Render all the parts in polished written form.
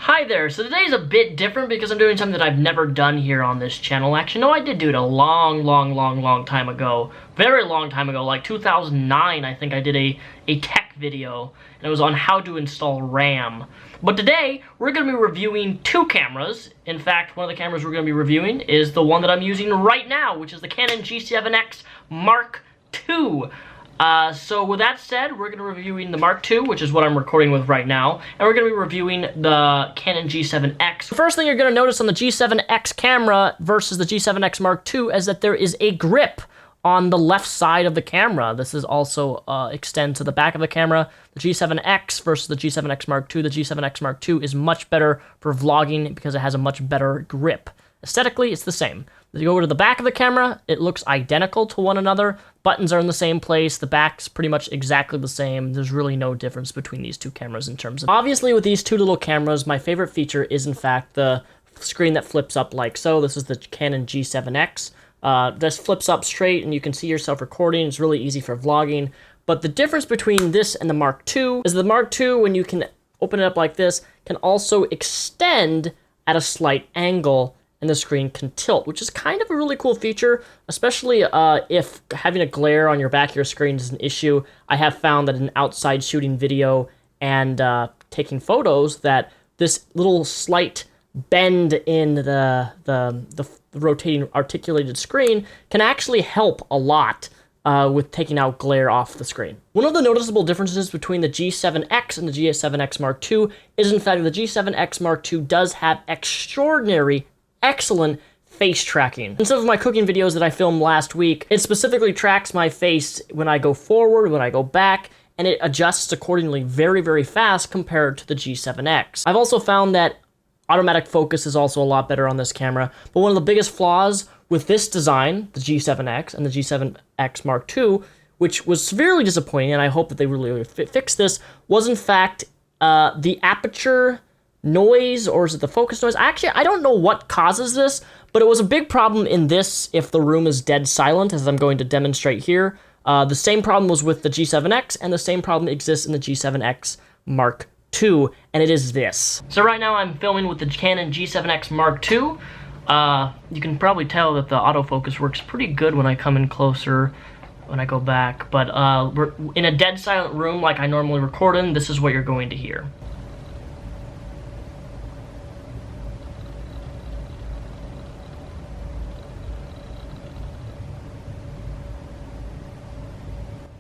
Hi there, so today's a bit different because I'm doing something that I've never done here on this channel. Actually, no, I did do it a long time ago. Very long time ago, like 2009, I think I did a tech video, and it was on how to install RAM. But today, we're going to be reviewing two cameras. In fact, one of the cameras we're going to be reviewing is the one that I'm using right now, which is the Canon G7X Mark II. So with that said, we're going to be reviewing the Mark II, which is what I'm recording with right now, and we're going to be reviewing the Canon G7X. The first thing you're going to notice on the G7X camera versus the G7X Mark II is that there is a grip on the left side of the camera. This is also extends to the back of the camera. The G7X versus the G7X Mark II. The G7X Mark II is much better for vlogging because it has a much better grip. Aesthetically, it's the same. If you go to the back of the camera, it looks identical to one another. Buttons are in the same place. The back's pretty much exactly the same. There's really no difference between these two cameras in terms of... Obviously, with these two little cameras, my favorite feature is, in fact, the screen that flips up like so. This is the Canon G7X. This flips up straight, and you can see yourself recording. It's really easy for vlogging. But the difference between this and the Mark II is the Mark II, when you can open it up like this, can also extend at a slight angle, and the screen can tilt, which is kind of a really cool feature, especially if having a glare on your back of your screen is an issue. I have found that in outside shooting video and taking photos, that this little slight bend in the rotating articulated screen can actually help a lot with taking out glare off the screen. One of the noticeable differences between the G7X and the G7X Mark II is, in fact, the G7X Mark II does have excellent face tracking. In some of my cooking videos that I filmed last week, it specifically tracks my face when I go forward, when I go back, and it adjusts accordingly very fast compared to the G7X. I've also found that automatic focus is also a lot better on this camera, but one of the biggest flaws with this design, the G7X and the G7X Mark II, which was severely disappointing, and I hope that they really fix this, was in fact the aperture noise, or is it the focus noise? Actually, I don't know what causes this, but it was a big problem in this if the room is dead silent, as I'm going to demonstrate here. The same problem was with the G7X, and the same problem exists in the G7X Mark II, and it is this. So right now I'm filming with the Canon G7X Mark II. You can probably tell that the autofocus works pretty good when I come in closer, when I go back, but we're in a dead silent room like I normally record in. This is what you're going to hear.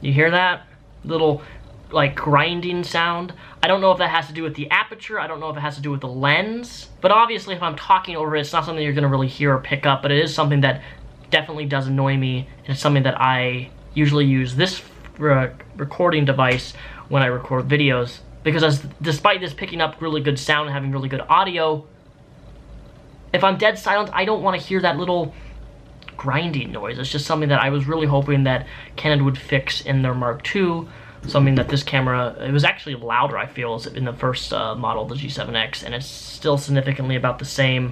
You hear that? Little, like, grinding sound. I don't know if that has to do with the aperture. I don't know if it has to do with the lens. But obviously, if I'm talking over it, it's not something you're going to really hear or pick up, but it is something that definitely does annoy me, and it's something that I usually use this recording device when I record videos, because despite this picking up really good sound and having really good audio, if I'm dead silent, I don't want to hear that little grinding noise. It's just something that I was really hoping that Canon would fix in their Mark II, something that this camera, it was actually louder, I feel, in the first model, the G7X, and it's still significantly about the same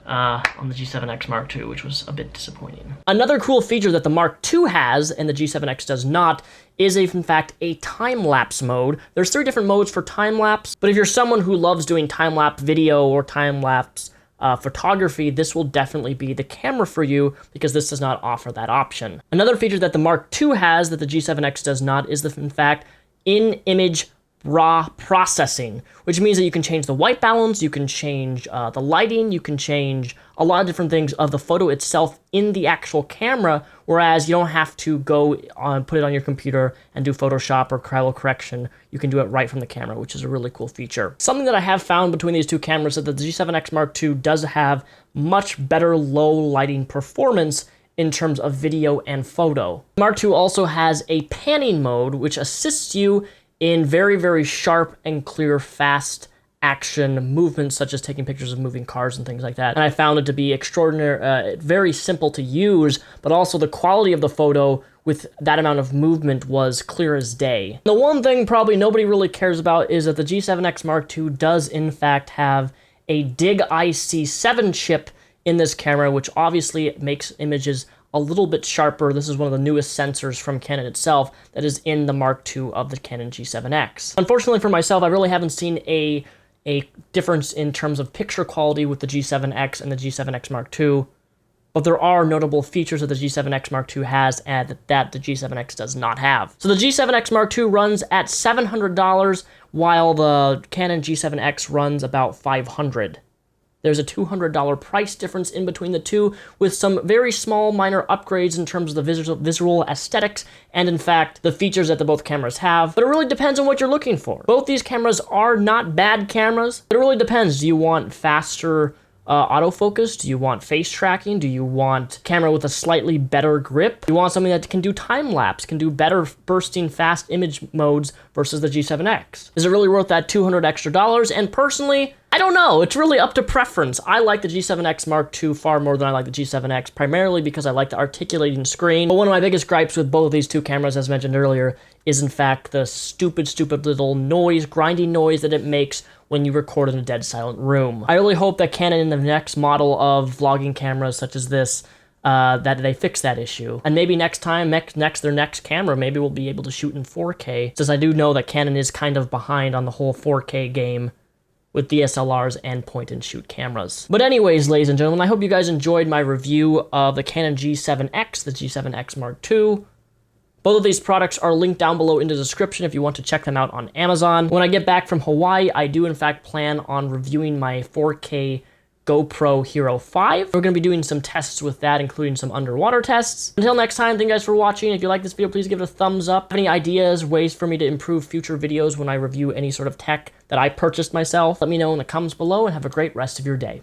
on the G7X Mark II, which was a bit disappointing. Another cool feature that the Mark II has, and the G7X does not, is in fact a time-lapse mode. There's 3 different modes for time-lapse, but if you're someone who loves doing time-lapse video or time-lapse photography, this will definitely be the camera for you, because this does not offer that option. Another feature that the Mark II has that the G7X does not is, in fact, in-image raw processing, which means that you can change the white balance, you can change the lighting, you can change a lot of different things of the photo itself in the actual camera, whereas you don't have to go on, put it on your computer and do Photoshop or color correction. You can do it right from the camera, which is a really cool feature. Something that I have found between these two cameras is that the G7X Mark II does have much better low lighting performance in terms of video and photo. Mark II also has a panning mode, which assists you in very sharp and clear, fast action movements, such as taking pictures of moving cars and things like that. And I found it to be extraordinary, very simple to use, but also the quality of the photo with that amount of movement was clear as day. The one thing probably nobody really cares about is that the G7X Mark II does in fact have a DIG IC7 chip in this camera, which obviously makes images a little bit sharper. This is one of the newest sensors from Canon itself that is in the Mark II of the Canon G7X. Unfortunately for myself, I really haven't seen a a difference in terms of picture quality with the G7X and the G7X Mark II, but there are notable features that the G7X Mark II has and that the G7X does not have. So the G7X Mark II runs at $700, while the Canon G7X runs about $500. There's a $200 price difference in between the two, with some very small minor upgrades in terms of the visual aesthetics and, in fact, the features that the both cameras have. But it really depends on what you're looking for. Both these cameras are not bad cameras, but it really depends. Do you want faster autofocus? Do you want face tracking? Do you want a camera with a slightly better grip? Do you want something that can do time-lapse, can do better bursting fast image modes versus the G7X? Is it really worth that $200 extra? And personally, I don't know. It's really up to preference. I like the G7X Mark II far more than I like the G7X, primarily because I like the articulating screen. But one of my biggest gripes with both of these two cameras, as mentioned earlier, is in fact the stupid little noise, grinding noise that it makes when you record in a dead silent room. I really hope that Canon in the next model of vlogging cameras such as this, that they fix that issue. And maybe next time, their next camera, maybe we'll be able to shoot in 4K, since I do know that Canon is kind of behind on the whole 4K game with DSLRs and point-and-shoot cameras. But anyways, ladies and gentlemen, I hope you guys enjoyed my review of the Canon G7X, the G7X Mark II. Both of these products are linked down below in the description if you want to check them out on Amazon. When I get back from Hawaii, I do in fact plan on reviewing my 4K GoPro Hero 5. We're going to be doing some tests with that, including some underwater tests. Until next time, thank you guys for watching. If you like this video, please give it a thumbs up. Any ideas, ways for me to improve future videos when I review any sort of tech that I purchased myself, let me know in the comments below, and have a great rest of your day.